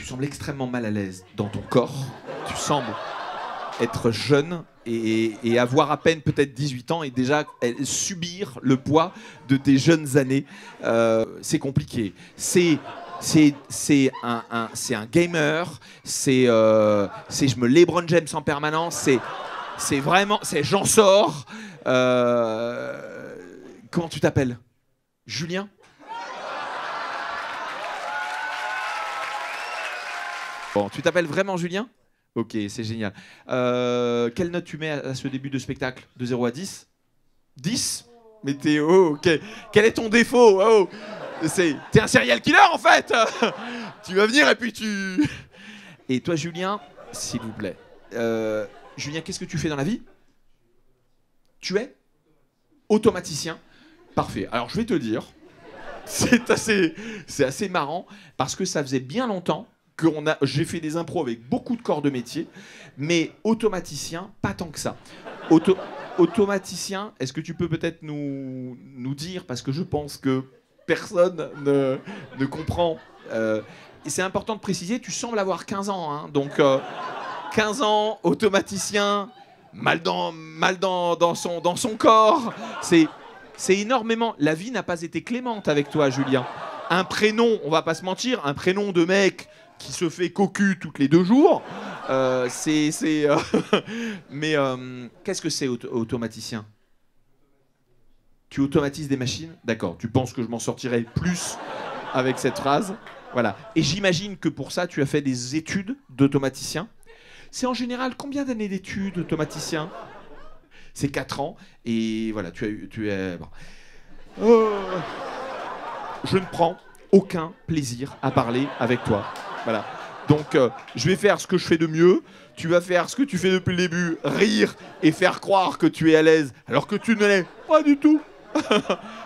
Tu sembles extrêmement mal à l'aise dans ton corps. Tu sembles être jeune et avoir à peine peut-être 18 ans et déjà subir le poids de tes jeunes années. C'est compliqué. C'est un gamer. Je me LeBron James en permanence. C'est vraiment... J'en sors. Comment tu t'appelles? Julien? Bon, tu t'appelles vraiment Julien? Ok, c'est génial. Quelle note tu mets à ce début de spectacle? De 0 à 10? 10? Mais t'es... Oh, ok. Quel est ton défaut? Oh, t'es un serial killer en fait. Tu vas venir et puis tu... Et toi Julien, s'il vous plaît. Julien, qu'est-ce que tu fais dans la vie? Tu es automaticien. Parfait. Alors je vais te dire, c'est assez marrant parce que ça faisait bien longtemps que j'ai fait des impros avec beaucoup de corps de métier, mais automaticien, pas tant que ça. Automaticien, est-ce que tu peux peut-être nous dire, parce que je pense que personne ne comprend. Et c'est important de préciser, tu sembles avoir 15 ans, hein, donc 15 ans, automaticien, mal dans son corps. C'est énormément. La vie n'a pas été clémente avec toi, Julien. Un prénom, on va pas se mentir, un prénom de mec qui se fait cocu toutes les 2 jours, mais qu'est-ce que c'est automaticien? Tu automatises des machines? D'accord, tu penses que je m'en sortirai plus avec cette phrase? Voilà. Et j'imagine que pour ça, tu as fait des études d'automaticien. C'est en général combien d'années d'études automaticien? C'est 4 ans. Et voilà, tu es... Bon. Je ne prends aucun plaisir à parler avec toi. Voilà. Donc, je vais faire ce que je fais de mieux. Tu vas faire ce que tu fais depuis le début, rire et faire croire que tu es à l'aise, alors que tu ne l'es pas du tout.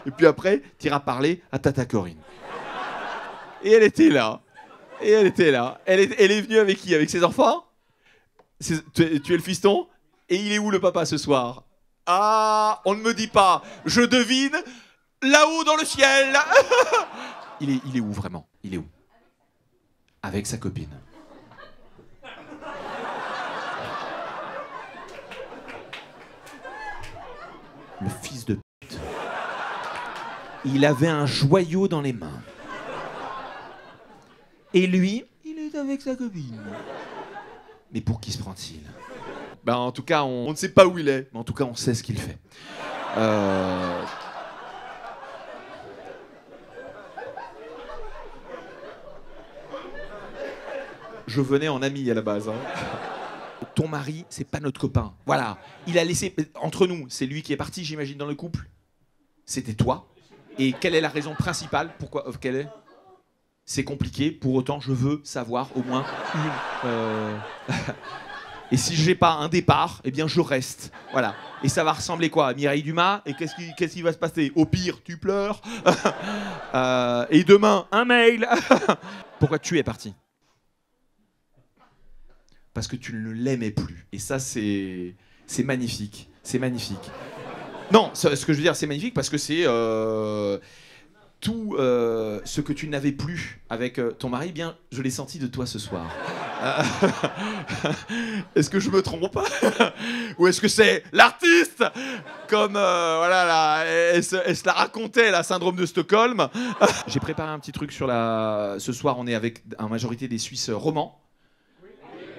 Et puis après, tu iras parler à Tata Corinne. Et elle était là. Elle est venue avec qui? Avec ses enfants? Tu es le fiston? Et il est où le papa ce soir? Ah, on ne me dit pas. Je devine là-haut dans le ciel. Il est où vraiment? Il est où? Avec sa copine. Le fils de pute. Il avait un joyau dans les mains. Et lui, il est avec sa copine. Mais pour qui se prend-il? Ben, en tout cas, on ne sait pas où il est, mais en tout cas, on sait ce qu'il fait. Je venais en ami à la base. Hein. Ton mari, c'est pas notre copain. Voilà. Il a laissé... Entre nous, c'est lui qui est parti, j'imagine, dans le couple. C'était toi. Et quelle est la raison principale? Pourquoi? Quelle est? C'est compliqué. Pour autant, je veux savoir au moins une... Et si j'ai pas un départ, eh bien, je reste. Voilà. Et ça va ressembler quoi? À Mireille Dumas? Et qu'est-ce qui va se passer? Au pire, tu pleures. Et demain, un mail. Pourquoi tu es parti? Parce que tu ne l'aimais plus. Et ça, c'est magnifique. C'est magnifique. Non, ce que je veux dire, c'est magnifique parce que c'est tout ce que tu n'avais plus avec ton mari. Eh bien, je l'ai senti de toi ce soir. Est-ce que je me trompe? Ou est-ce que c'est l'artiste? Comme, voilà, là, elle se la racontait, la syndrome de Stockholm. J'ai préparé un petit truc sur la... Ce soir, on est avec en majorité des Suisses romans.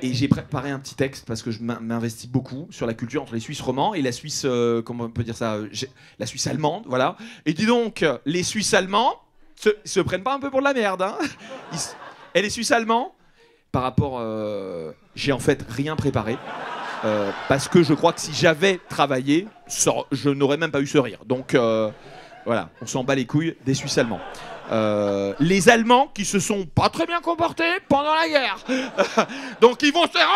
Et j'ai préparé un petit texte parce que je m'investis beaucoup sur la culture entre les Suisses romans et la Suisse, comment on peut dire ça, la Suisse allemande, voilà. Et dis donc, les Suisses allemands se prennent pas un peu pour de la merde, hein? Et les Suisses allemands, par rapport, j'ai en fait rien préparé parce que je crois que si j'avais travaillé, je n'aurais même pas eu ce rire. Donc voilà, on s'en bat les couilles des Suisses allemands. Les Allemands qui se sont pas très bien comportés pendant la guerre. Donc ils vont se faire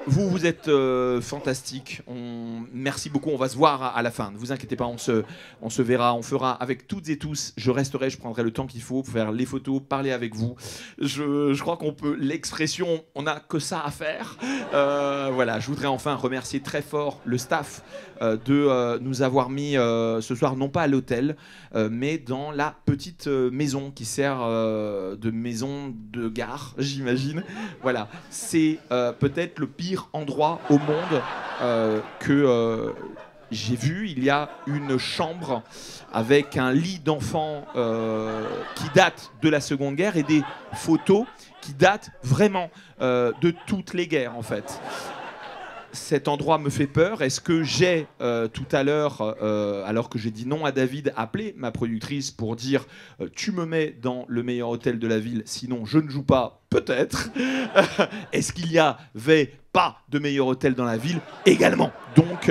Vous êtes fantastique. Merci beaucoup. On va se voir à la fin. Ne vous inquiétez pas, on se verra. On fera avec toutes et tous. Je resterai, je prendrai le temps qu'il faut pour faire les photos, parler avec vous. Je crois qu'on peut. L'expression, on n'a que ça à faire. Voilà, je voudrais enfin remercier très fort le staff de nous avoir mis ce soir, non pas à l'hôtel, mais dans la petite maison qui sert de maison de gare, j'imagine. Voilà, c'est peut-être le pire endroit au monde que j'ai vu. Il y a une chambre avec un lit d'enfant qui date de la Seconde Guerre et des photos qui datent vraiment de toutes les guerres en fait. Cet endroit me fait peur. Est-ce que j'ai tout à l'heure, alors que j'ai dit non à David, appelé ma productrice pour dire tu me mets dans le meilleur hôtel de la ville, sinon je ne joue pas, peut-être. Est-ce qu'il y avait pas de meilleur hôtel dans la ville également? Donc